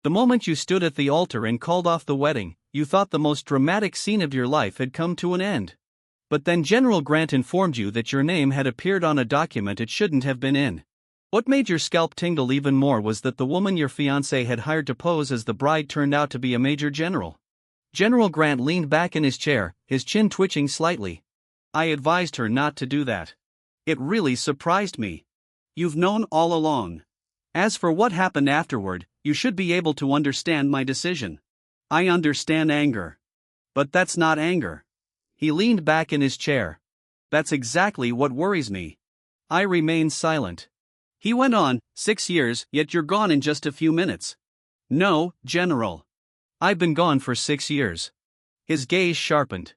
The moment you stood at the altar and called off the wedding, you thought the most dramatic scene of your life had come to an end. But then General Grant informed you that your name had appeared on a document it shouldn't have been in. What made your scalp tingle even more was that the woman your fiancé had hired to pose as the bride turned out to be a major general. General Grant leaned back in his chair, his chin twitching slightly. I advised her not to do that. It really surprised me. You've known all along. As for what happened afterward, you should be able to understand my decision. I understand anger. But that's not anger. He leaned back in his chair. That's exactly what worries me. I remained silent. He went on, 6 years, yet you're gone in just a few minutes. No, General. I've been gone for 6 years. His gaze sharpened.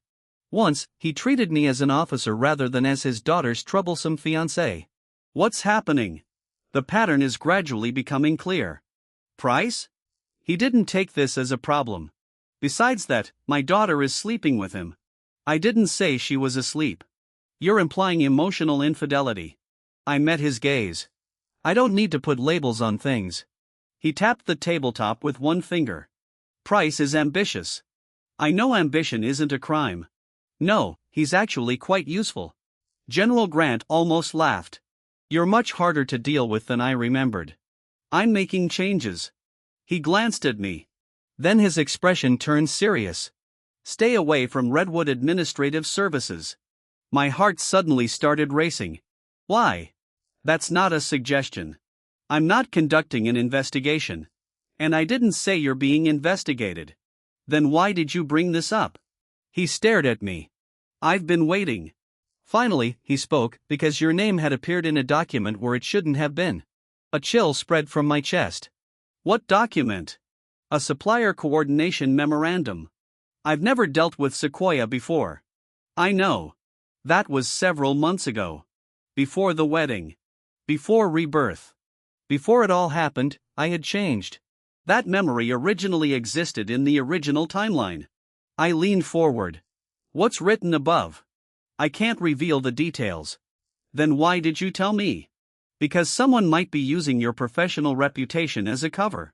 Once, he treated me as an officer rather than as his daughter's troublesome fiancé. What's happening? The pattern is gradually becoming clear. Price? He didn't take this as a problem. Besides that, my daughter is sleeping with him. I didn't say she was asleep. You're implying emotional infidelity. I met his gaze. I don't need to put labels on things. He tapped the tabletop with one finger. Price is ambitious. I know ambition isn't a crime. No, he's actually quite useful. General Grant almost laughed. You're much harder to deal with than I remembered. I'm making changes. He glanced at me. Then his expression turned serious. Stay away from Redwood Administrative Services. My heart suddenly started racing. Why? That's not a suggestion. I'm not conducting an investigation. And I didn't say you're being investigated. Then why did you bring this up? He stared at me. I've been waiting. Finally, he spoke, because your name had appeared in a document where it shouldn't have been. A chill spread from my chest. What document? A supplier coordination memorandum. I've never dealt with Sequoia before. I know. That was several months ago. Before the wedding. Before rebirth. Before it all happened, I had changed. That memory originally existed in the original timeline. I leaned forward. What's written above? I can't reveal the details. Then why did you tell me? Because someone might be using your professional reputation as a cover.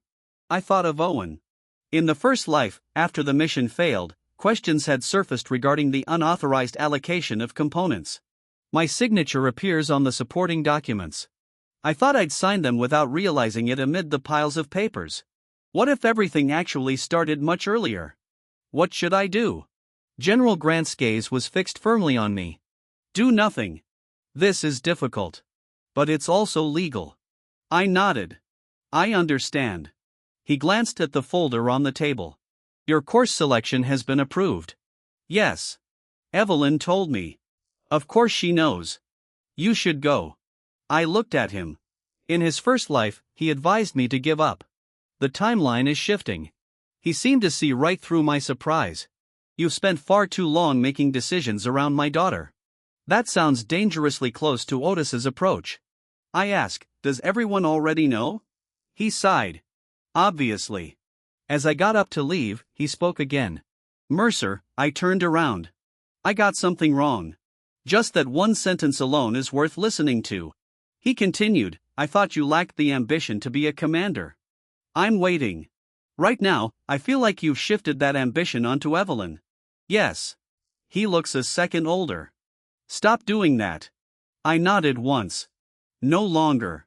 I thought of Owen. In the first life, after the mission failed, questions had surfaced regarding the unauthorized allocation of components. My signature appears on the supporting documents. I thought I'd signed them without realizing it amid the piles of papers. What if everything actually started much earlier? What should I do? General Grant's gaze was fixed firmly on me. Do nothing. This is difficult. But it's also legal. I nodded. I understand. He glanced at the folder on the table. Your course selection has been approved. Yes. Evelyn told me. Of course she knows. You should go. I looked at him. In his first life, he advised me to give up. The timeline is shifting. He seemed to see right through my surprise. You've spent far too long making decisions around my daughter. That sounds dangerously close to Otis's approach. I ask, does everyone already know? He sighed. Obviously. As I got up to leave, he spoke again. Mercer, I turned around. I got something wrong. Just that one sentence alone is worth listening to. He continued, I thought you lacked the ambition to be a commander. I'm waiting. Right now, I feel like you've shifted that ambition onto Evelyn. Yes. He looks a second older. Stop doing that. I nodded once. No longer.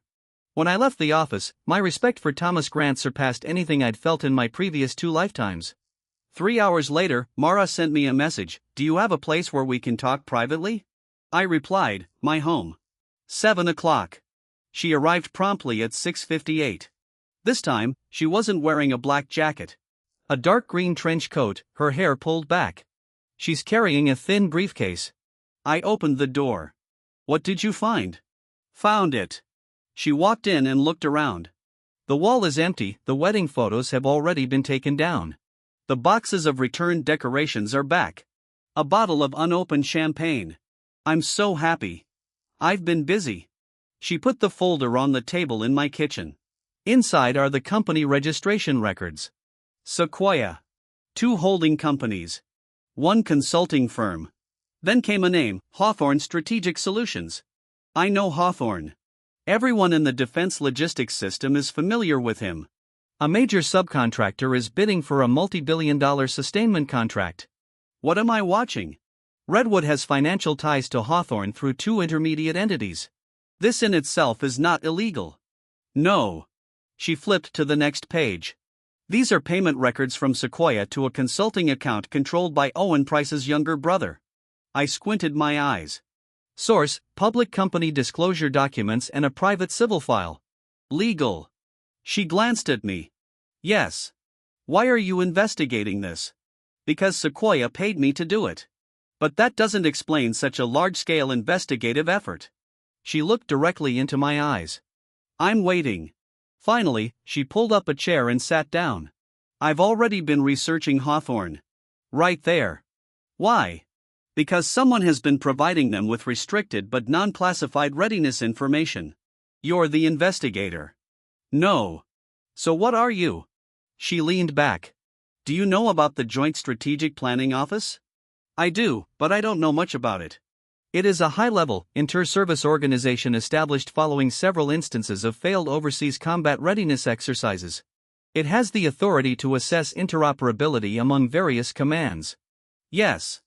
When I left the office, my respect for Thomas Grant surpassed anything I'd felt in my previous 2 lifetimes. 3 hours later, Mara sent me a message, do you have a place where we can talk privately? I replied, my home. 7 o'clock. She arrived promptly at 6:58. This time, she wasn't wearing a black jacket. A dark green trench coat, her hair pulled back. She's carrying a thin briefcase. I opened the door. What did you find? Found it. She walked in and looked around. The wall is empty, the wedding photos have already been taken down. The boxes of returned decorations are back. A bottle of unopened champagne. I'm so happy. I've been busy. She put the folder on the table in my kitchen. Inside are the company registration records. Sequoia. 2 holding companies. 1 consulting firm. Then came a name, Hawthorne Strategic Solutions. I know Hawthorne. Everyone in the defense logistics system is familiar with him. A major subcontractor is bidding for a multi-billion-dollar sustainment contract. What am I watching? Redwood has financial ties to Hawthorne through two intermediate entities. This in itself is not illegal. No. She flipped to the next page. These are payment records from Sequoia to a consulting account controlled by Owen Price's younger brother. I squinted my eyes. Source: public company disclosure documents and a private civil file. Legal. She glanced at me. Yes. Why are you investigating this? Because Sequoia paid me to do it. But that doesn't explain such a large-scale investigative effort. She looked directly into my eyes. I'm waiting. Finally, she pulled up a chair and sat down. I've already been researching Hawthorne. Right there. Why? Because someone has been providing them with restricted but non-classified readiness information. You're the investigator. No. So what are you? She leaned back. Do you know about the Joint Strategic Planning Office? I do, but I don't know much about it. It is a high-level, inter-service organization established following several instances of failed overseas combat readiness exercises. It has the authority to assess interoperability among various commands. Yes.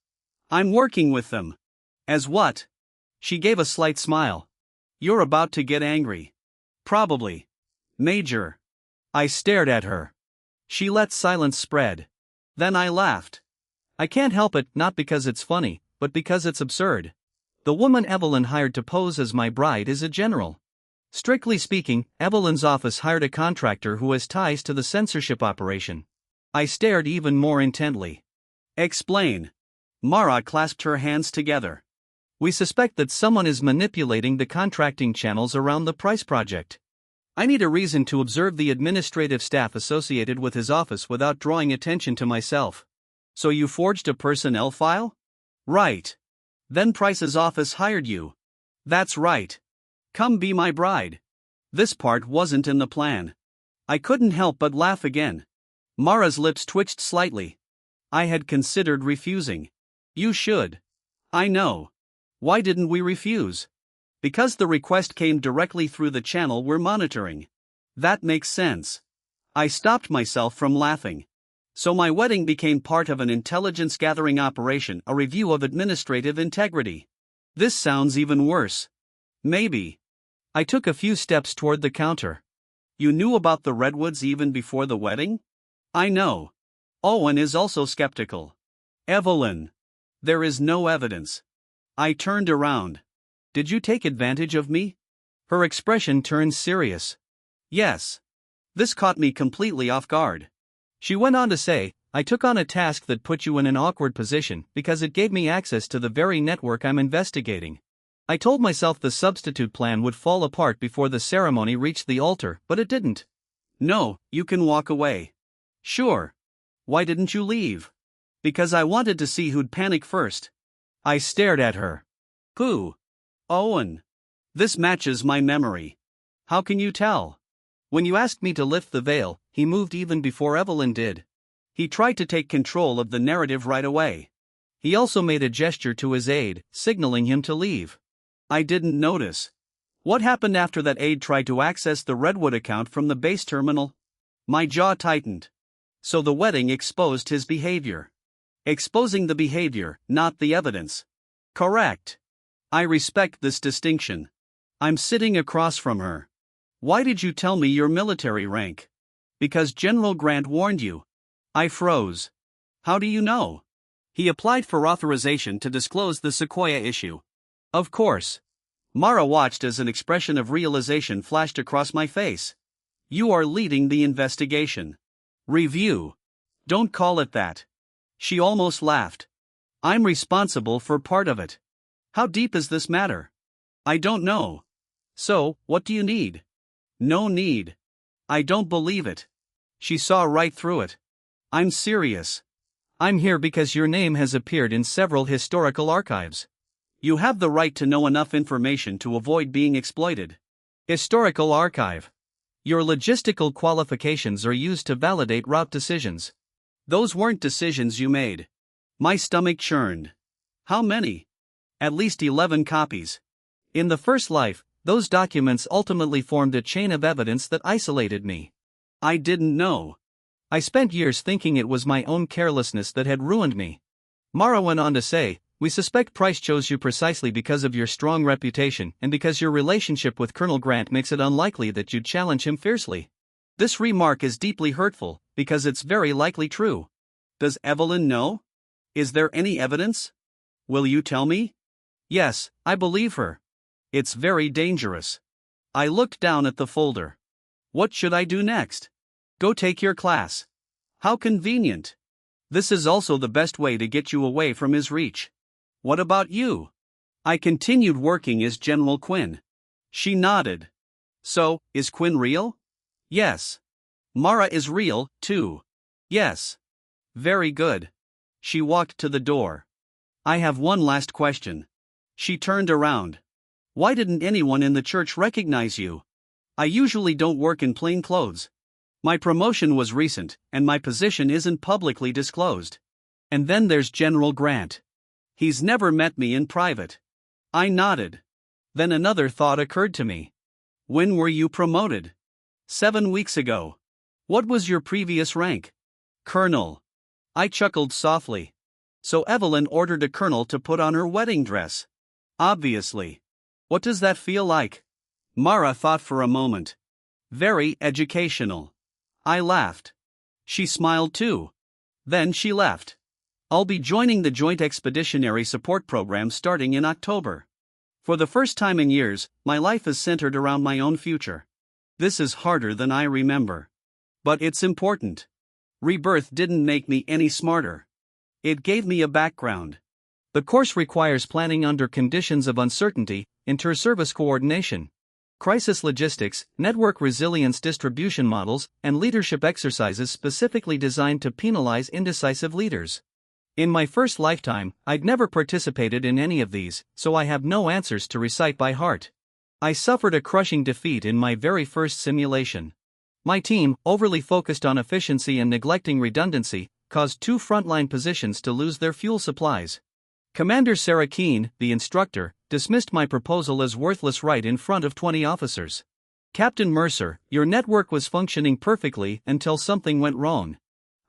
I'm working with them. As what? She gave a slight smile. You're about to get angry. Probably. Major. I stared at her. She let silence spread. Then I laughed. I can't help it, not because it's funny, but because it's absurd. The woman Evelyn hired to pose as my bride is a general. Strictly speaking, Evelyn's office hired a contractor who has ties to the censorship operation. I stared even more intently. Explain. Mara clasped her hands together. We suspect that someone is manipulating the contracting channels around the Price project. I need a reason to observe the administrative staff associated with his office without drawing attention to myself. So you forged a personnel file? Right. Then Price's office hired you. That's right. Come be my bride. This part wasn't in the plan. I couldn't help but laugh again. Mara's lips twitched slightly. I had considered refusing. You should. I know. Why didn't we refuse? Because the request came directly through the channel we're monitoring. That makes sense. I stopped myself from laughing. So my wedding became part of an intelligence gathering operation, a review of administrative integrity. This sounds even worse. Maybe. I took a few steps toward the counter. You knew about the Redwoods even before the wedding? I know. Owen is also skeptical. Evelyn. There is no evidence. I turned around. Did you take advantage of me? Her expression turned serious. Yes. This caught me completely off guard. She went on to say, I took on a task that put you in an awkward position because it gave me access to the very network I'm investigating. I told myself the substitute plan would fall apart before the ceremony reached the altar, but it didn't. No, you can walk away. Sure. Why didn't you leave? Because I wanted to see who'd panic first. I stared at her. Who? Owen. This matches my memory. How can you tell? When you asked me to lift the veil, he moved even before Evelyn did. He tried to take control of the narrative right away. He also made a gesture to his aide, signaling him to leave. I didn't notice. What happened after that aide tried to access the Redwood account from the base terminal? My jaw tightened. So the wedding exposed his behavior. Exposing the behavior, not the evidence. Correct. I respect this distinction. I'm sitting across from her. Why did you tell me your military rank? Because General Grant warned you. I froze. How do you know? He applied for authorization to disclose the Sequoia issue. Of course. Mara watched as an expression of realization flashed across my face. You are leading the investigation. Review. Don't call it that. She almost laughed. I'm responsible for part of it. How deep is this matter? I don't know. So, what do you need? No need. I don't believe it. She saw right through it. I'm serious. I'm here because your name has appeared in several historical archives. You have the right to know enough information to avoid being exploited. Historical archive. Your logistical qualifications are used to validate route decisions. Those weren't decisions you made. My stomach churned. How many? At least 11 copies. In the first life, those documents ultimately formed a chain of evidence that isolated me. I didn't know. I spent years thinking it was my own carelessness that had ruined me. Mara went on to say, "We suspect Price chose you precisely because of your strong reputation and because your relationship with Colonel Grant makes it unlikely that you'd challenge him fiercely. This remark is deeply hurtful, because it's very likely true. Does Evelyn know? Is there any evidence? Will you tell me?" "Yes, I believe her. It's very dangerous." I looked down at the folder. What should I do next? Go take your class. How convenient. This is also the best way to get you away from his reach. What about you? I continued working as General Quinn. She nodded. So, is Quinn real? Yes. Mara is real, too. Yes. Very good. She walked to the door. I have one last question. She turned around. Why didn't anyone in the church recognize you? I usually don't work in plain clothes. My promotion was recent, and my position isn't publicly disclosed. And then there's General Grant. He's never met me in private. I nodded. Then another thought occurred to me. When were you promoted? 7 weeks ago. What was your previous rank? Colonel. I chuckled softly. So Evelyn ordered a colonel to put on her wedding dress. Obviously. What does that feel like? Mara thought for a moment. Very educational. I laughed. She smiled too. Then she left. I'll be joining the Joint Expeditionary Support Program starting in October. For the first time in years, my life is centered around my own future. This is harder than I remember. But it's important. Rebirth didn't make me any smarter. It gave me a background. The course requires planning under conditions of uncertainty, inter-service coordination, crisis logistics, network resilience distribution models, and leadership exercises specifically designed to penalize indecisive leaders. In my first lifetime, I'd never participated in any of these, so I have no answers to recite by heart. I suffered a crushing defeat in my very first simulation. My team, overly focused on efficiency and neglecting redundancy, caused 2 frontline positions to lose their fuel supplies. Commander Sarah Keene, the instructor, dismissed my proposal as worthless right in front of 20 officers. "Captain Mercer, your network was functioning perfectly until something went wrong."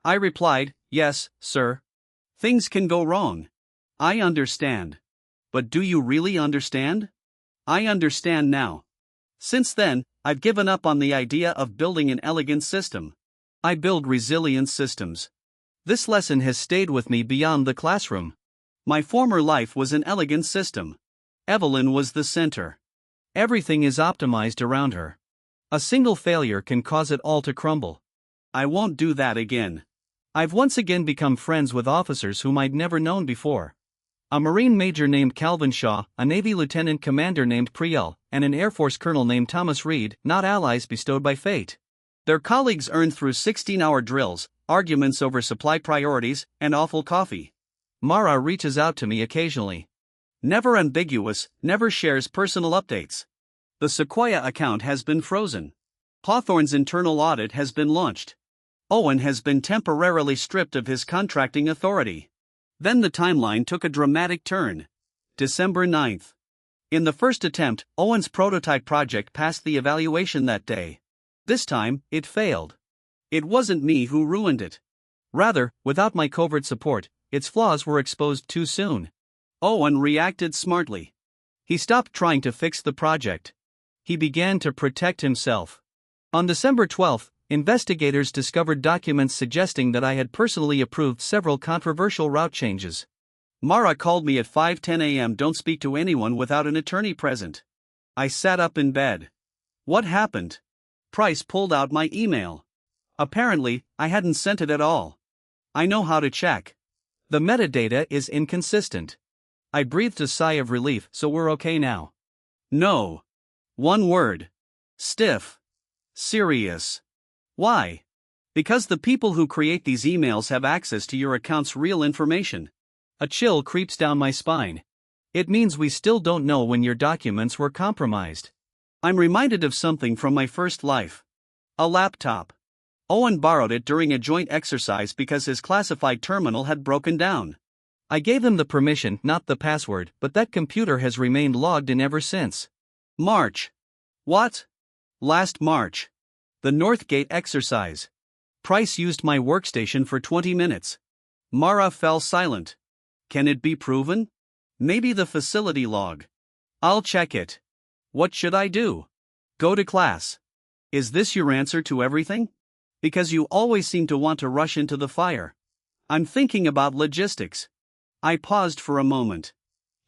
I replied, "Yes, sir. Things can go wrong. I understand. But do you really understand?" I understand now. Since then, I've given up on the idea of building an elegant system. I build resilient systems. This lesson has stayed with me beyond the classroom. My former life was an elegant system. Evelyn was the center. Everything is optimized around her. A single failure can cause it all to crumble. I won't do that again. I've once again become friends with officers whom I'd never known before. A Marine Major named Calvin Shaw, a Navy Lieutenant Commander named Priel, and an Air Force Colonel named Thomas Reed, not allies bestowed by fate. Their colleagues earned through 16-hour drills, arguments over supply priorities, and awful coffee. Mara reaches out to me occasionally. Never ambiguous, never shares personal updates. The Sequoia account has been frozen. Hawthorne's internal audit has been launched. Owen has been temporarily stripped of his contracting authority. Then the timeline took a dramatic turn. December 9th. In the first attempt, Owen's prototype project passed the evaluation that day. This time, it failed. It wasn't me who ruined it. Rather, without my covert support, its flaws were exposed too soon. Owen reacted smartly. He stopped trying to fix the project. He began to protect himself. On December 12th, investigators discovered documents suggesting that I had personally approved several controversial route changes. Mara called me at 5:10 a.m. "Don't speak to anyone without an attorney present." I sat up in bed. What happened? Price pulled out my email. Apparently, I hadn't sent it at all. I know how to check. The metadata is inconsistent. I breathed a sigh of relief, so we're okay now. No. One word. Stiff. Serious. Why? Because the people who create these emails have access to your account's real information. A chill creeps down my spine. It means we still don't know when your documents were compromised. I'm reminded of something from my first life. A laptop. Owen borrowed it during a joint exercise because his classified terminal had broken down. I gave him the permission, not the password, but that computer has remained logged in ever since. March. What? Last March. The Northgate exercise. Price used my workstation for 20 minutes. Mara fell silent. Can it be proven? Maybe the facility log. I'll check it. What should I do? Go to class. Is this your answer to everything? Because you always seem to want to rush into the fire. I'm thinking about logistics. I paused for a moment.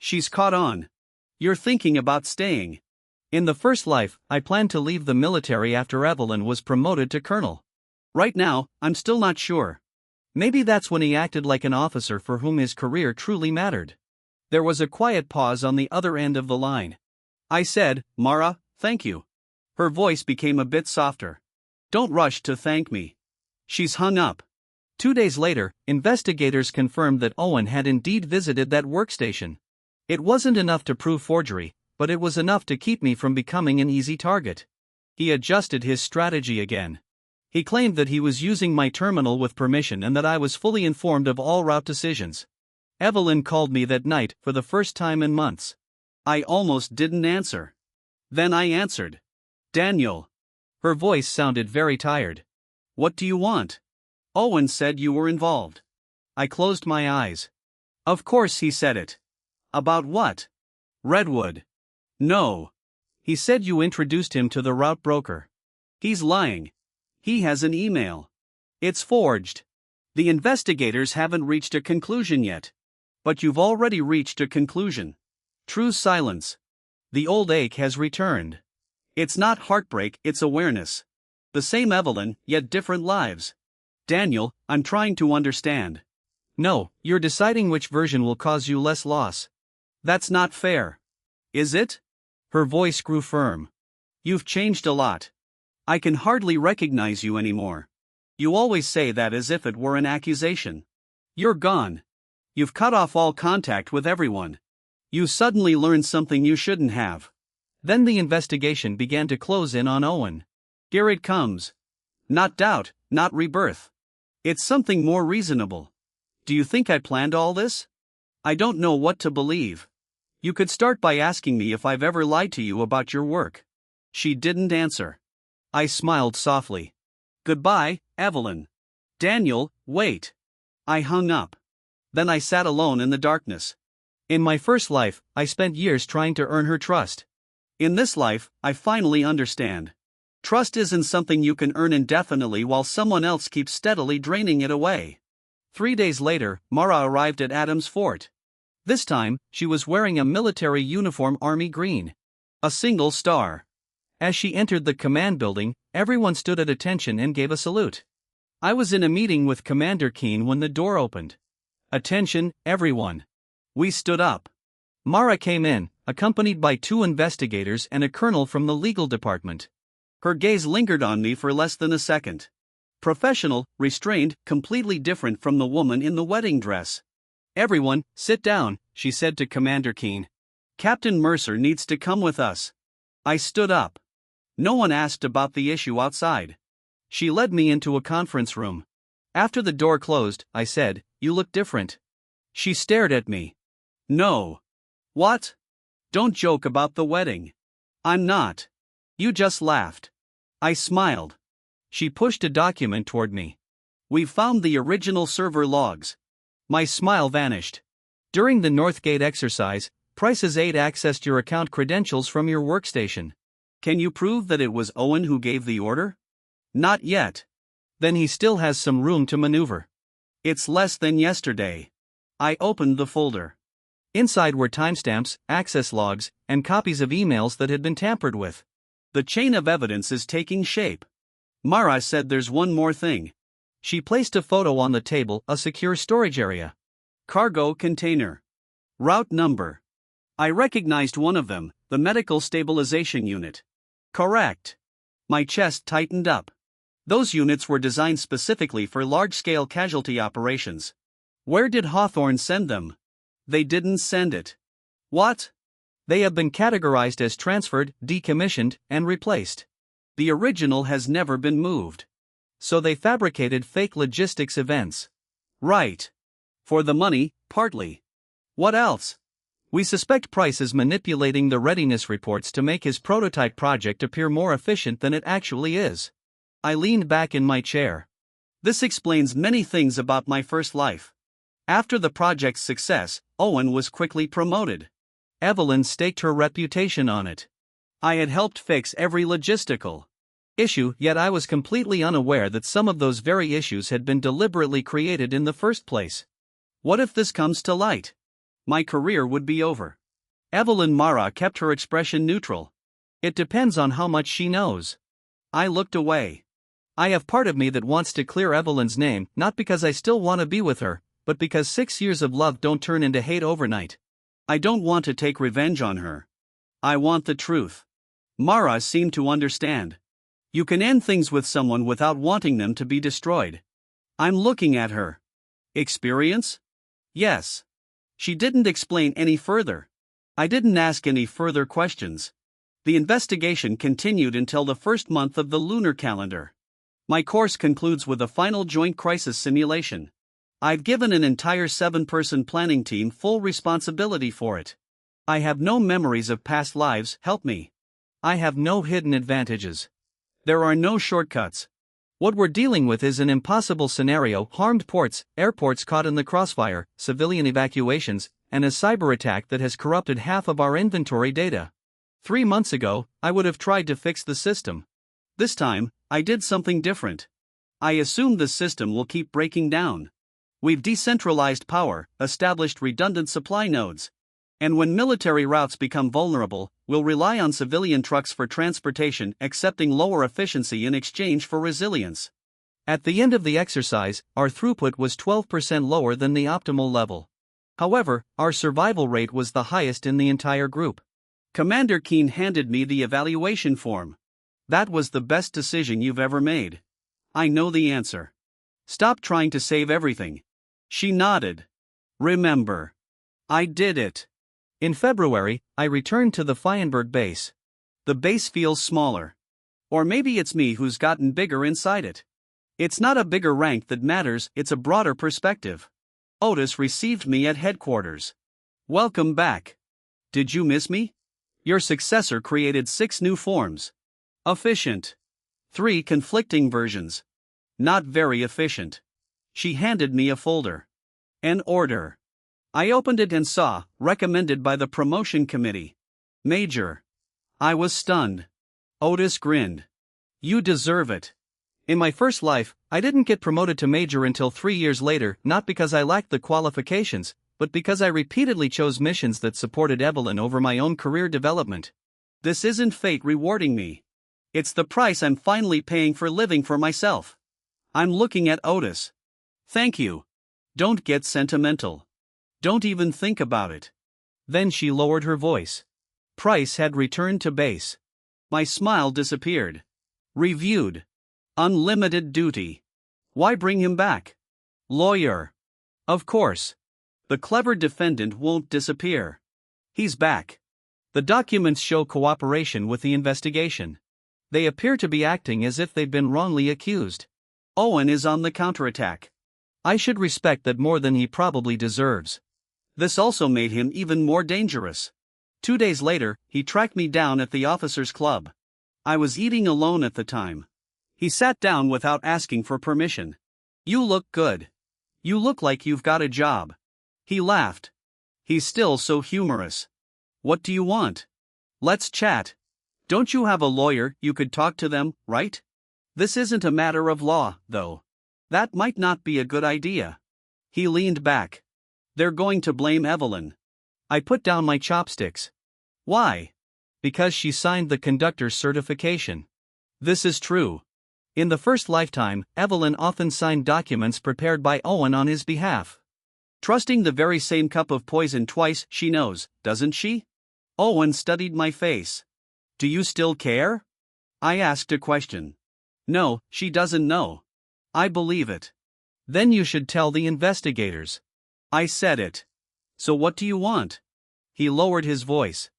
She's caught on. You're thinking about staying. In the first life, I planned to leave the military after Evelyn was promoted to colonel. Right now, I'm still not sure. Maybe that's when he acted like an officer for whom his career truly mattered. There was a quiet pause on the other end of the line. I said, Mara, thank you. Her voice became a bit softer. Don't rush to thank me. She's hung up. 2 days later, investigators confirmed that Owen had indeed visited that workstation. It wasn't enough to prove forgery, but it was enough to keep me from becoming an easy target. He adjusted his strategy again. He claimed that he was using my terminal with permission and that I was fully informed of all route decisions. Evelyn called me that night for the first time in months. I almost didn't answer. Then I answered. Daniel. Her voice sounded very tired. What do you want? Owen said you were involved. I closed my eyes. Of course he said it. About what? Redwood. No. He said you introduced him to the route broker. He's lying. He has an email. It's forged. The investigators haven't reached a conclusion yet. But you've already reached a conclusion. True silence. The old ache has returned. It's not heartbreak, it's awareness. The same Evelyn, yet different lives. Daniel, I'm trying to understand. No, you're deciding which version will cause you less loss. That's not fair. Is it? Her voice grew firm. You've changed a lot. I can hardly recognize you anymore. You always say that as if it were an accusation. You're gone. You've cut off all contact with everyone. You suddenly learned something you shouldn't have. Then the investigation began to close in on Owen. Here it comes. Not doubt, not rebirth. It's something more reasonable. Do you think I planned all this? I don't know what to believe. You could start by asking me if I've ever lied to you about your work. She didn't answer. I smiled softly. Goodbye, Evelyn. Daniel, wait. I hung up. Then I sat alone in the darkness. In my first life, I spent years trying to earn her trust. In this life, I finally understand. Trust isn't something you can earn indefinitely while someone else keeps steadily draining it away. 3 days later, Mara arrived at Adams Fort. This time, she was wearing a military uniform, army green. A single star. As she entered the command building, everyone stood at attention and gave a salute. I was in a meeting with Commander Keene when the door opened. Attention, everyone. We stood up. Mara came in, accompanied by 2 investigators and a colonel from the legal department. Her gaze lingered on me for less than a second. Professional, restrained, completely different from the woman in the wedding dress. Everyone, sit down, she said to Commander Keene. Captain Mercer needs to come with us. I stood up. No one asked about the issue outside. She led me into a conference room. After the door closed, I said, You look different. She stared at me. No. What? Don't joke about the wedding. I'm not. You just laughed. I smiled. She pushed a document toward me. We've found the original server logs. My smile vanished. During the Northgate exercise, Price's aide accessed your account credentials from your workstation. Can you prove that it was Owen who gave the order? Not yet. Then he still has some room to maneuver. It's less than yesterday. I opened the folder. Inside were timestamps, access logs, and copies of emails that had been tampered with. The chain of evidence is taking shape. Mara said there's one more thing. She placed a photo on the table, a secure storage area. Cargo container. Route number. I recognized one of them, the medical stabilization unit. Correct. My chest tightened up. Those units were designed specifically for large-scale casualty operations. Where did Hawthorne send them? They didn't send it. What? They have been categorized as transferred, decommissioned, and replaced. The original has never been moved. So they fabricated fake logistics events. Right. For the money, partly. What else? We suspect Price is manipulating the readiness reports to make his prototype project appear more efficient than it actually is. I leaned back in my chair. This explains many things about my first life. After the project's success, Owen was quickly promoted. Evelyn staked her reputation on it. I had helped fix every logistical issue, yet I was completely unaware that some of those very issues had been deliberately created in the first place. What if this comes to light? My career would be over. Evelyn Mara kept her expression neutral. It depends on how much she knows. I looked away. I have part of me that wants to clear Evelyn's name, not because I still want to be with her, but because 6 years of love don't turn into hate overnight. I don't want to take revenge on her. I want the truth. Mara seemed to understand. You can end things with someone without wanting them to be destroyed. I'm looking at her. Experience? Yes. She didn't explain any further. I didn't ask any further questions. The investigation continued until the first month of the lunar calendar. My course concludes with a final joint crisis simulation. I've given an entire 7-person planning team full responsibility for it. I have no memories of past lives, help me. I have no hidden advantages. There are no shortcuts. What we're dealing with is an impossible scenario: harmed ports, airports caught in the crossfire, civilian evacuations, and a cyber attack that has corrupted half of our inventory data. 3 months ago, I would have tried to fix the system. This time, I did something different. I assumed the system will keep breaking down. We've decentralized power, established redundant supply nodes. And when military routes become vulnerable, we'll rely on civilian trucks for transportation, accepting lower efficiency in exchange for resilience. At the end of the exercise, our throughput was 12% lower than the optimal level. However, our survival rate was the highest in the entire group. Commander Keen handed me the evaluation form. That was the best decision you've ever made. I know the answer. Stop trying to save everything. She nodded. Remember. I did it. In February, I returned to the Fienberg base. The base feels smaller. Or maybe it's me who's gotten bigger inside it. It's not a bigger rank that matters, it's a broader perspective. Otis received me at headquarters. Welcome back. Did you miss me? Your successor created 6 new forms. Efficient. 3 conflicting versions. Not very efficient. She handed me a folder. An order. I opened it and saw, recommended by the promotion committee. Major. I was stunned. Otis grinned. You deserve it. In my first life, I didn't get promoted to major until 3 years later, not because I lacked the qualifications, but because I repeatedly chose missions that supported Evelyn over my own career development. This isn't fate rewarding me. It's the price I'm finally paying for living for myself. I'm looking at Otis. Thank you. Don't get sentimental. Don't even think about it. Then she lowered her voice. Price had returned to base. My smile disappeared. Reviewed. Unlimited duty. Why bring him back? Lawyer. Of course. The clever defendant won't disappear. He's back. The documents show cooperation with the investigation. They appear to be acting as if they'd been wrongly accused. Owen is on the counterattack. I should respect that more than he probably deserves. This also made him even more dangerous. 2 days later, he tracked me down at the officers' club. I was eating alone at the time. He sat down without asking for permission. You look good. You look like you've got a job. He laughed. He's still so humorous. What do you want? Let's chat. Don't you have a lawyer? You could talk to them, right? This isn't a matter of law, though. That might not be a good idea. He leaned back. They're going to blame Evelyn. I put down my chopsticks. Why? Because she signed the conductor's certification. This is true. In the first lifetime, Evelyn often signed documents prepared by Owen on his behalf. Trusting the very same cup of poison twice, she knows, doesn't she? Owen studied my face. Do you still care? I asked a question. No, she doesn't know. I believe it. Then you should tell the investigators. I said it. So what do you want? He lowered his voice.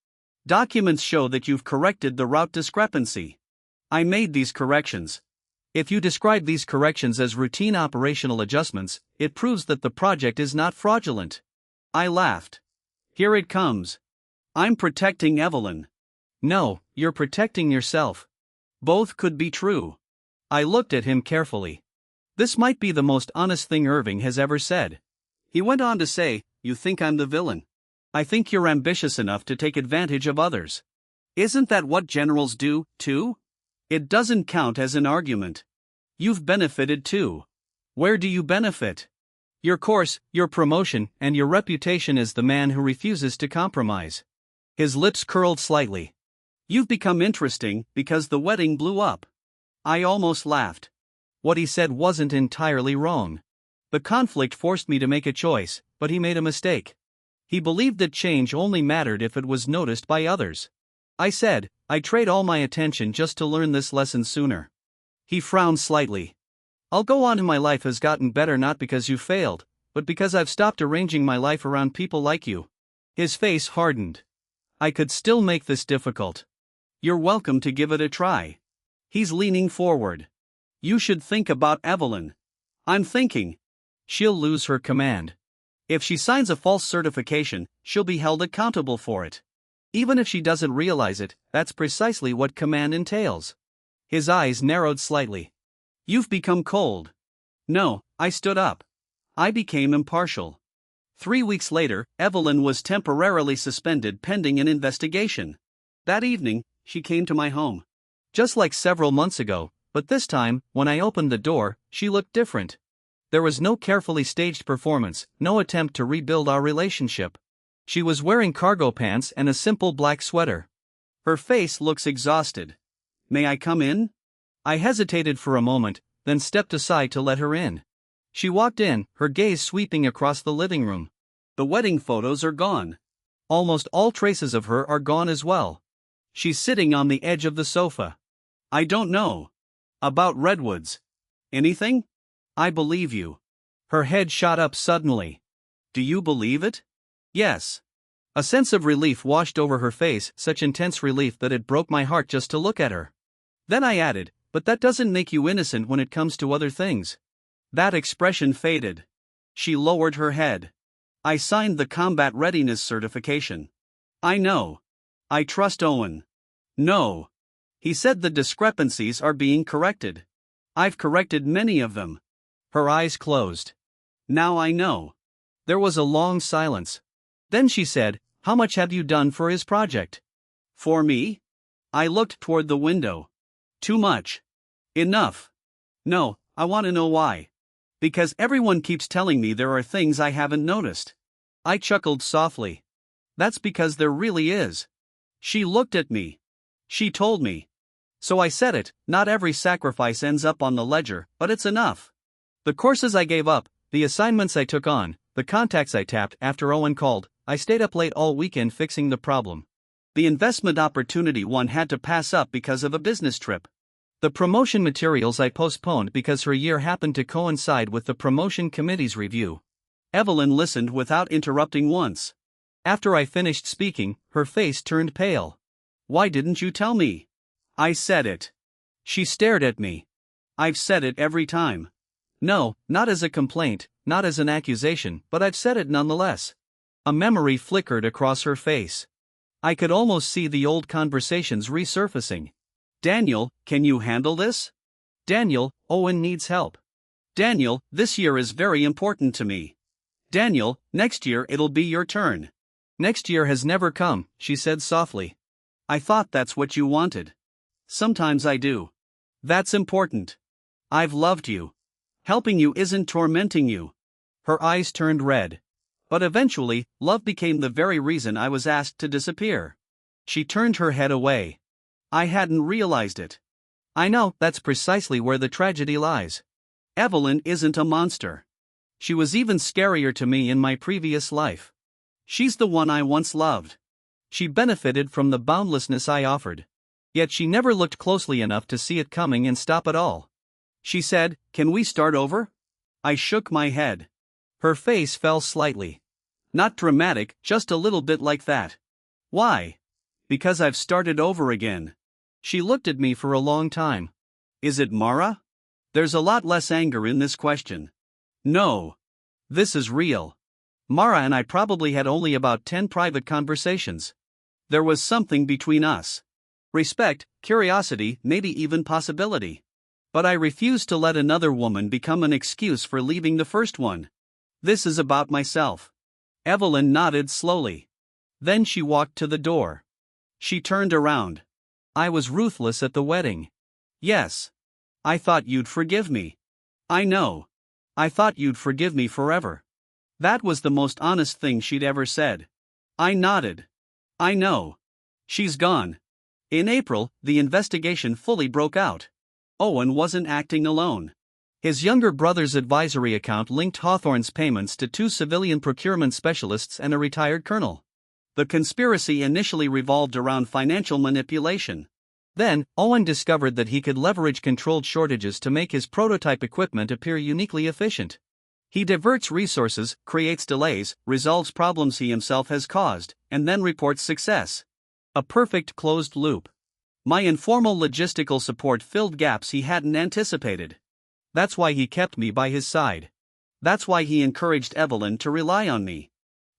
Documents show that you've corrected the route discrepancy. I made these corrections. If you describe these corrections as routine operational adjustments, it proves that the project is not fraudulent. I laughed. Here it comes. I'm protecting Evelyn. No, you're protecting yourself. Both could be true. I looked at him carefully. This might be the most honest thing Irving has ever said. He went on to say, "You think I'm the villain? I think you're ambitious enough to take advantage of others. Isn't that what generals do, too? It doesn't count as an argument. You've benefited too. Where do you benefit? Your course, your promotion, and your reputation as the man who refuses to compromise." His lips curled slightly. "You've become interesting because the wedding blew up." I almost laughed. What he said wasn't entirely wrong. The conflict forced me to make a choice, but he made a mistake. He believed that change only mattered if it was noticed by others. I said, "I'd trade all my attention just to learn this lesson sooner." He frowned slightly. "I'll go on. My life has gotten better not because you failed, but because I've stopped arranging my life around people like you." His face hardened. "I could still make this difficult. You're welcome to give it a try." He's leaning forward. "You should think about Evelyn." I'm thinking. She'll lose her command. If she signs a false certification, she'll be held accountable for it. Even if she doesn't realize it, that's precisely what command entails. His eyes narrowed slightly. "You've become cold." "No," I stood up. "I became impartial." 3 weeks later, Evelyn was temporarily suspended pending an investigation. That evening, she came to my home. Just like several months ago, but this time, when I opened the door, she looked different. There was no carefully staged performance, no attempt to rebuild our relationship. She was wearing cargo pants and a simple black sweater. Her face looks exhausted. "May I come in?" I hesitated for a moment, then stepped aside to let her in. She walked in, her gaze sweeping across the living room. The wedding photos are gone. Almost all traces of her are gone as well. She's sitting on the edge of the sofa. "I don't know. About redwoods. Anything?" "I believe you." Her head shot up suddenly. "Do you believe it?" "Yes." A sense of relief washed over her face, such intense relief that it broke my heart just to look at her. Then I added, "But that doesn't make you innocent when it comes to other things." That expression faded. She lowered her head. "I signed the combat readiness certification." "I know. I trust Owen." "No." He said the discrepancies are being corrected. "I've corrected many of them." Her eyes closed. "Now I know." There was a long silence. Then she said, "How much have you done for his project?" "For me?" I looked toward the window. "Too much." "Enough." "No, I want to know why." "Because everyone keeps telling me there are things I haven't noticed." I chuckled softly. "That's because there really is." She looked at me. "She told me." So I said it, "Not every sacrifice ends up on the ledger, but it's enough." The courses I gave up, the assignments I took on, the contacts I tapped after Owen called, I stayed up late all weekend fixing the problem. The investment opportunity one had to pass up because of a business trip. The promotion materials I postponed because her year happened to coincide with the promotion committee's review. Evelyn listened without interrupting once. After I finished speaking, her face turned pale. "Why didn't you tell me?" I said it. She stared at me. "I've said it every time." "No, not as a complaint, not as an accusation, but I've said it nonetheless." A memory flickered across her face. I could almost see the old conversations resurfacing. "Daniel, can you handle this?" "Daniel, Owen needs help." "Daniel, this year is very important to me." "Daniel, next year it'll be your turn." "Next year has never come," she said softly. "I thought that's what you wanted." "Sometimes I do." "That's important. I've loved you. Helping you isn't tormenting you." Her eyes turned red. But eventually, love became the very reason I was asked to disappear. She turned her head away. I hadn't realized it. I know, that's precisely where the tragedy lies. Evelyn isn't a monster. She was even scarier to me in my previous life. She's the one I once loved. She benefited from the boundlessness I offered. Yet she never looked closely enough to see it coming and stop it all. She said, "Can we start over?" I shook my head. Her face fell slightly. "Not dramatic, just a little bit like that." "Why?" "Because I've started over again." She looked at me for a long time. "Is it Mara?" There's a lot less anger in this question. "No. This is real." Mara and I probably had only about 10 private conversations. There was something between us. Respect, curiosity, maybe even possibility. But I refuse to let another woman become an excuse for leaving the first one. This is about myself. Evelyn nodded slowly. Then she walked to the door. She turned around. I was ruthless at the wedding. Yes. I thought you'd forgive me. I know. I thought you'd forgive me forever. That was the most honest thing she'd ever said. I nodded. I know. She's gone. In April, the investigation fully broke out. Owen wasn't acting alone. His younger brother's advisory account linked Hawthorne's payments to 2 civilian procurement specialists and a retired colonel. The conspiracy initially revolved around financial manipulation. Then, Owen discovered that he could leverage controlled shortages to make his prototype equipment appear uniquely efficient. He diverts resources, creates delays, resolves problems he himself has caused, and then reports success. A perfect closed loop. My informal logistical support filled gaps he hadn't anticipated. That's why he kept me by his side. That's why he encouraged Evelyn to rely on me.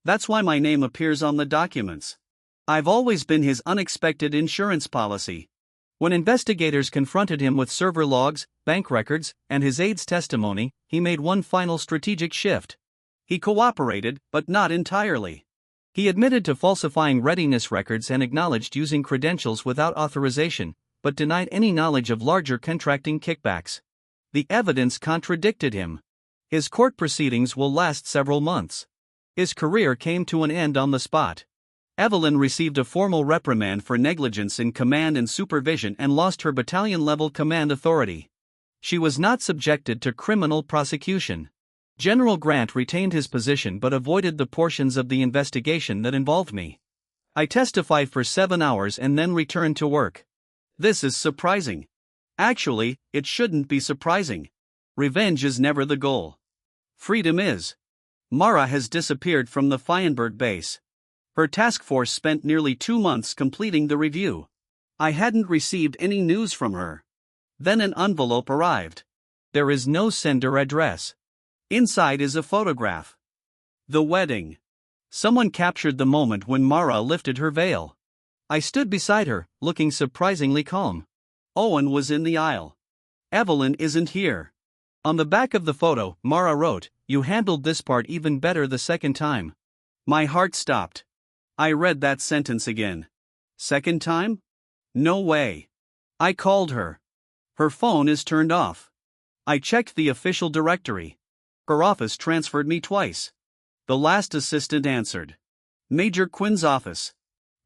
That's why my name appears on the documents. I've always been his unexpected insurance policy. When investigators confronted him with server logs, bank records, and his aide's testimony, he made one final strategic shift. He cooperated, but not entirely. He admitted to falsifying readiness records and acknowledged using credentials without authorization, but denied any knowledge of larger contracting kickbacks. The evidence contradicted him. His court proceedings will last several months. His career came to an end on the spot. Evelyn received a formal reprimand for negligence in command and supervision and lost her battalion-level command authority. She was not subjected to criminal prosecution. General Grant retained his position but avoided the portions of the investigation that involved me. I testified for 7 hours and then returned to work. This is surprising. Actually, it shouldn't be surprising. Revenge is never the goal. Freedom is. Mara has disappeared from the Fianberg base. Her task force spent nearly 2 months completing the review. I hadn't received any news from her. Then an envelope arrived. There is no sender address. Inside is a photograph. The wedding. Someone captured the moment when Mara lifted her veil. I stood beside her, looking surprisingly calm. Owen was in the aisle. Evelyn isn't here. On the back of the photo, Mara wrote, "You handled this part even better the second time." My heart stopped. I read that sentence again. Second time? No way. I called her. Her phone is turned off. I checked the official directory. Her office transferred me twice. The last assistant answered. Major Quinn's office.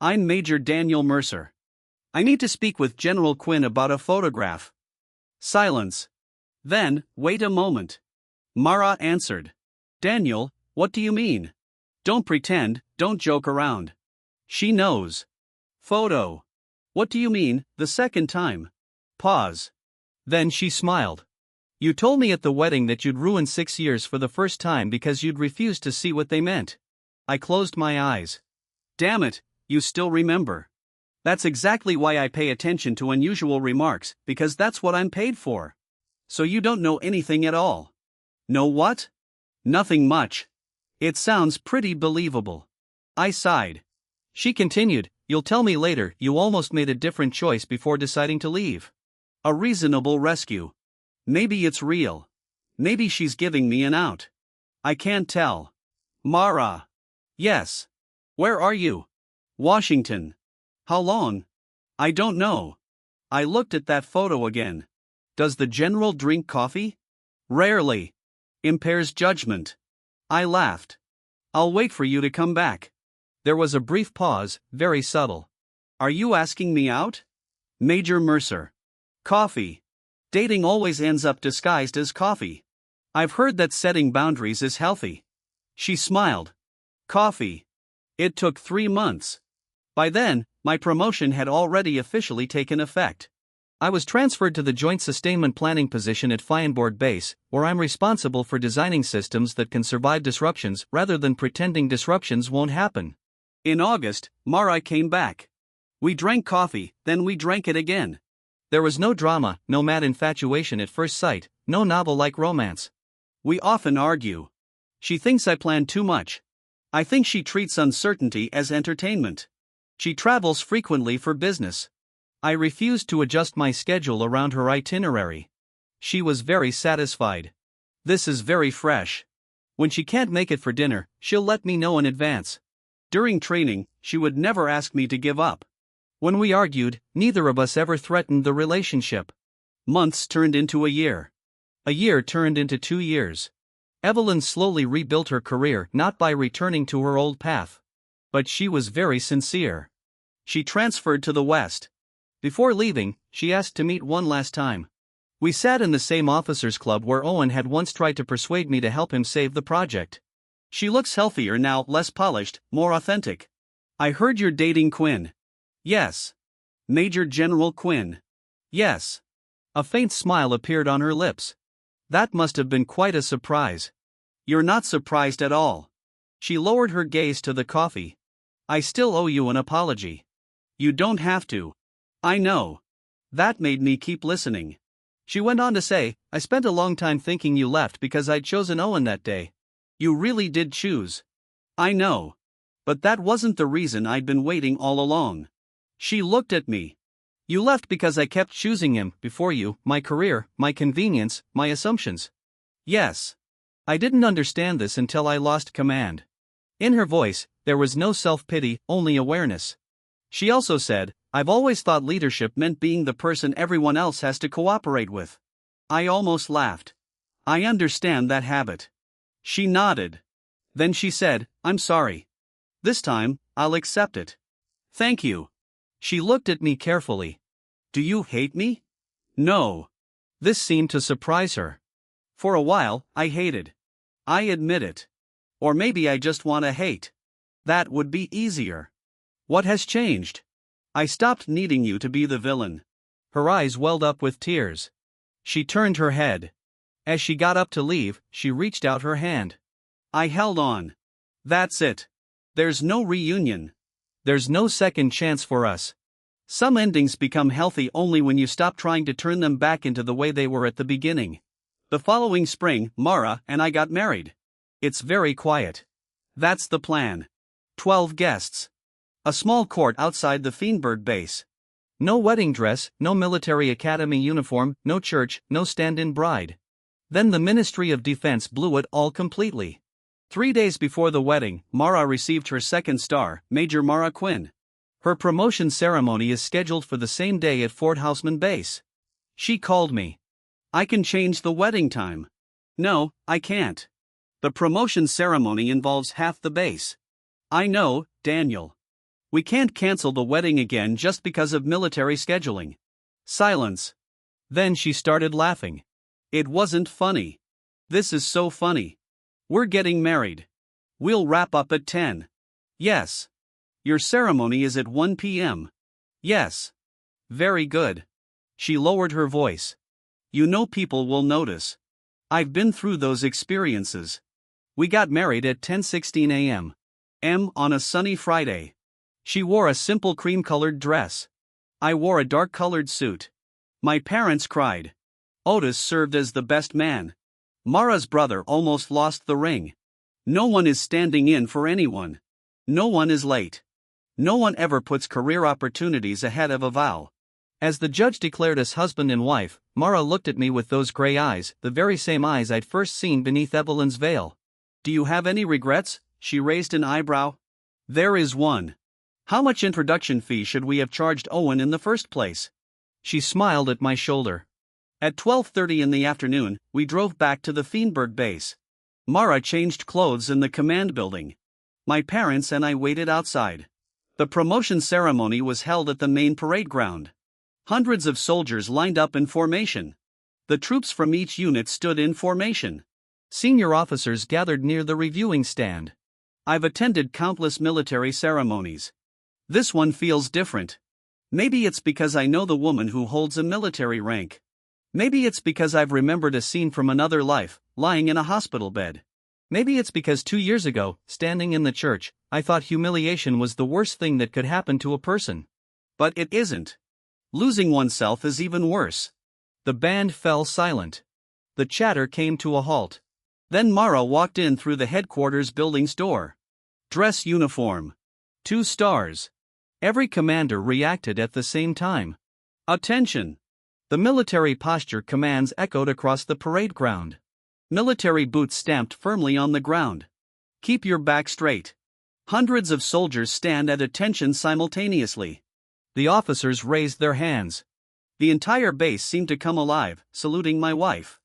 I'm Major Daniel Mercer. I need to speak with General Quinn about a photograph. Silence. Then, wait a moment. Mara answered. Daniel, what do you mean? Don't pretend, don't joke around. She knows. Photo. What do you mean, the second time? Pause. Then she smiled. You told me at the wedding that you'd ruined 6 years for the first time because you'd refused to see what they meant. I closed my eyes. Damn it, you still remember. That's exactly why I pay attention to unusual remarks, because that's what I'm paid for. So you don't know anything at all. Know what? Nothing much. It sounds pretty believable. I sighed. She continued, You'll tell me later you almost made a different choice before deciding to leave. A reasonable rescue. Maybe it's real. Maybe she's giving me an out. I can't tell. Mara. Yes. Where are you? Washington. How long? I don't know. I looked at that photo again. Does the general drink coffee? Rarely. Impairs judgment. I laughed. I'll wait for you to come back. There was a brief pause, very subtle. Are you asking me out? Major Mercer. Coffee. Dating always ends up disguised as coffee. I've heard that setting boundaries is healthy. She smiled. Coffee. It took 3 months. By then, my promotion had already officially taken effect. I was transferred to the Joint Sustainment Planning position at Fianberg Base, where I'm responsible for designing systems that can survive disruptions rather than pretending disruptions won't happen. In August, Mara came back. We drank coffee, then we drank it again. There was no drama, no mad infatuation at first sight, no novel-like romance. We often argue. She thinks I plan too much. I think she treats uncertainty as entertainment. She travels frequently for business. I refuse to adjust my schedule around her itinerary. She was very satisfied. This is very fresh. When she can't make it for dinner, she'll let me know in advance. During training, she would never ask me to give up. When we argued, neither of us ever threatened the relationship. Months turned into a year. A year turned into 2 years. Evelyn slowly rebuilt her career, not by returning to her old path. But she was very sincere. She transferred to the West. Before leaving, she asked to meet one last time. We sat in the same officers' club where Owen had once tried to persuade me to help him save the project. She looks healthier now, less polished, more authentic. I heard you're dating Quinn. Yes. Major General Quinn. Yes. A faint smile appeared on her lips. That must have been quite a surprise. You're not surprised at all. She lowered her gaze to the coffee. I still owe you an apology. You don't have to. I know. That made me keep listening. She went on to say, I spent a long time thinking you left because I'd chosen Owen that day. You really did choose. I know. But that wasn't the reason I'd been waiting all along. She looked at me. You left because I kept choosing him before you, my career, my convenience, my assumptions. Yes. I didn't understand this until I lost command. In her voice, there was no self-pity, only awareness. She also said, I've always thought leadership meant being the person everyone else has to cooperate with. I almost laughed. I understand that habit. She nodded. Then she said, I'm sorry. This time, I'll accept it. Thank you. She looked at me carefully. Do you hate me? No. This seemed to surprise her. For a while, I hated. I admit it. Or maybe I just want to hate. That would be easier. What has changed? I stopped needing you to be the villain. Her eyes welled up with tears. She turned her head. As she got up to leave, she reached out her hand. I held on. That's it. There's no reunion. There's no second chance for us. Some endings become healthy only when you stop trying to turn them back into the way they were at the beginning. The following spring, Mara and I got married. It's very quiet. That's the plan. 12 guests. A small court outside the Fiendberg base. No wedding dress, no military academy uniform, no church, no stand-in bride. Then the Ministry of Defense blew it all completely. 3 days before the wedding, Mara received her second star, Major Mara Quinn. Her promotion ceremony is scheduled for the same day at Fort Houseman Base. She called me. I can change the wedding time. No, I can't. The promotion ceremony involves half the base. I know, Daniel. We can't cancel the wedding again just because of military scheduling. Silence. Then she started laughing. It wasn't funny. This is so funny. We're getting married. We'll wrap up at 10. Yes. Your ceremony is at 1 p.m. Yes. Very good. She lowered her voice. You know people will notice. I've been through those experiences. We got married at 10:16 a.m. On a sunny Friday. She wore a simple cream-colored dress. I wore a dark-colored suit. My parents cried. Otis served as the best man. Mara's brother almost lost the ring. No one is standing in for anyone. No one is late. No one ever puts career opportunities ahead of a vow. As the judge declared us husband and wife, Mara looked at me with those gray eyes, the very same eyes I'd first seen beneath Evelyn's veil. Do you have any regrets? She raised an eyebrow. There is one. How much introduction fee should we have charged Owen in the first place? She smiled at my shoulder. At 12:30 in the afternoon, we drove back to the Fiendberg base. Mara changed clothes in the command building. My parents and I waited outside. The promotion ceremony was held at the main parade ground. Hundreds of soldiers lined up in formation. The troops from each unit stood in formation. Senior officers gathered near the reviewing stand. I've attended countless military ceremonies. This one feels different. Maybe it's because I know the woman who holds a military rank. Maybe it's because I've remembered a scene from another life, lying in a hospital bed. Maybe it's because 2 years ago, standing in the church, I thought humiliation was the worst thing that could happen to a person. But it isn't. Losing oneself is even worse. The band fell silent. The chatter came to a halt. Then Mara walked in through the headquarters building's door. Dress uniform. 2 stars. Every commander reacted at the same time. Attention! The military posture commands echoed across the parade ground. Military boots stamped firmly on the ground. Keep your back straight. Hundreds of soldiers stand at attention simultaneously. The officers raised their hands. The entire base seemed to come alive, saluting my wife.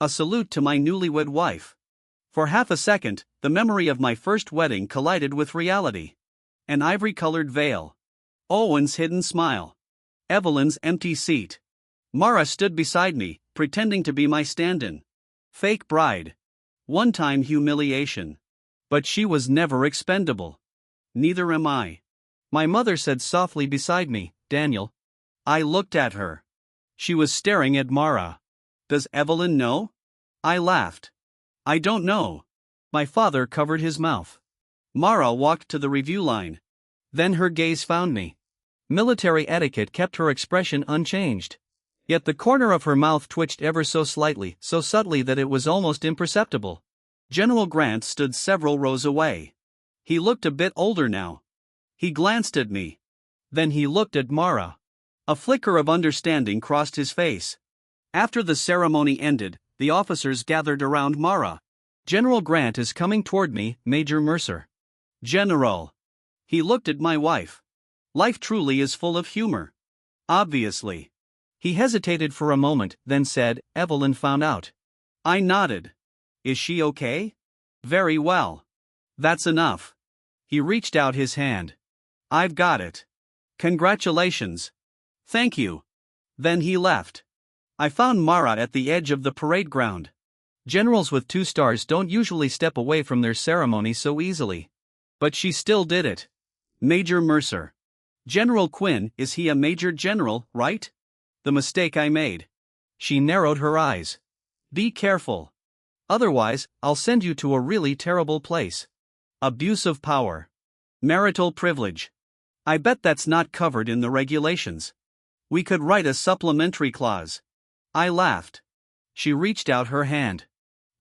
A salute to my newlywed wife. For half a second, the memory of my first wedding collided with reality. An ivory-colored veil. Owen's hidden smile. Evelyn's empty seat. Mara stood beside me, pretending to be my stand-in. Fake bride. One-time humiliation. But she was never expendable. Neither am I. My mother said softly beside me, "Daniel." I looked at her. She was staring at Mara. "Does Evelyn know?" I laughed. "I don't know." My father covered his mouth. Mara walked to the review line. Then her gaze found me. Military etiquette kept her expression unchanged. Yet the corner of her mouth twitched ever so slightly, so subtly that it was almost imperceptible. General Grant stood several rows away. He looked a bit older now. He glanced at me. Then he looked at Mara. A flicker of understanding crossed his face. After the ceremony ended, the officers gathered around Mara. "General Grant is coming toward me, Major Mercer." "General." He looked at my wife. Life truly is full of humor. Obviously. He hesitated for a moment, then said, "Evelyn found out." I nodded. "Is she okay?" "Very well." "That's enough." He reached out his hand. "I've got it." "Congratulations." "Thank you." Then he left. I found Mara at the edge of the parade ground. Generals with 2 stars don't usually step away from their ceremony so easily. But she still did it. "Major Mercer." "General Quinn, is he a major general, right?" The mistake I made. She narrowed her eyes. "Be careful. Otherwise, I'll send you to a really terrible place. Abuse of power. Marital privilege. I bet that's not covered in the regulations. We could write a supplementary clause." I laughed. She reached out her hand.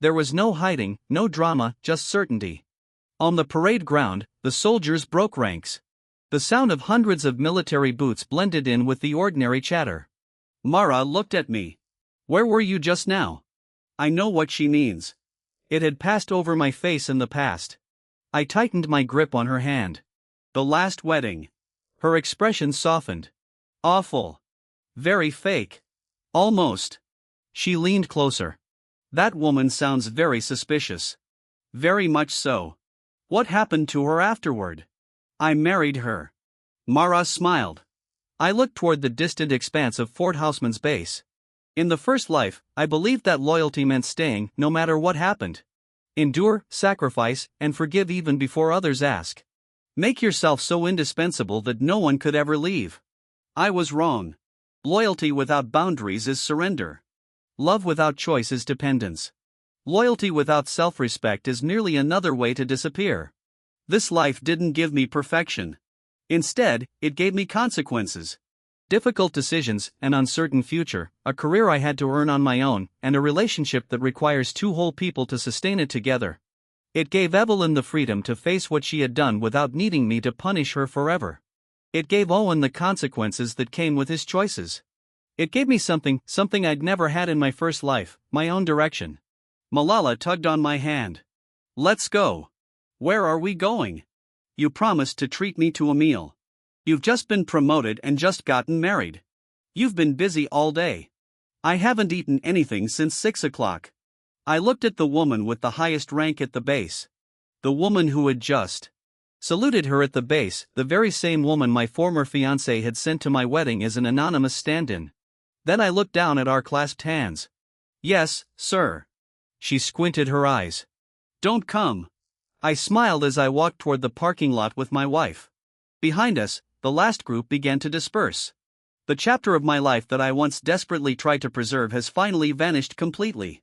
There was no hiding, no drama, just certainty. On the parade ground, the soldiers broke ranks. The sound of hundreds of military boots blended in with the ordinary chatter. Mara looked at me. "Where were you just now?" I know what she means. It had passed over my face in the past. I tightened my grip on her hand. "The last wedding." Her expression softened. "Awful. Very fake." "Almost." She leaned closer. "That woman sounds very suspicious." "Very much so." "What happened to her afterward?" "I married her." Mara smiled. I looked toward the distant expanse of Fort Houseman's base. In the first life, I believed that loyalty meant staying, no matter what happened. Endure, sacrifice, and forgive even before others ask. Make yourself so indispensable that no one could ever leave. I was wrong. Loyalty without boundaries is surrender. Love without choice is dependence. Loyalty without self-respect is merely another way to disappear. This life didn't give me perfection. Instead, it gave me consequences. Difficult decisions, an uncertain future, a career I had to earn on my own, and a relationship that requires 2 whole people to sustain it together. It gave Evelyn the freedom to face what she had done without needing me to punish her forever. It gave Owen the consequences that came with his choices. It gave me something I'd never had in my first life, my own direction. Malala tugged on my hand. "Let's go." "Where are we going?" "You promised to treat me to a meal. You've just been promoted and just gotten married. You've been busy all day." "I haven't eaten anything since 6 o'clock." I looked at the woman with the highest rank at the base. The woman who had just saluted her at the base, the very same woman my former fiancé had sent to my wedding as an anonymous stand-in. Then I looked down at our clasped hands. "Yes, sir." She squinted her eyes. "Don't come." I smiled as I walked toward the parking lot with my wife. Behind us, the last group began to disperse. The chapter of my life that I once desperately tried to preserve has finally vanished completely.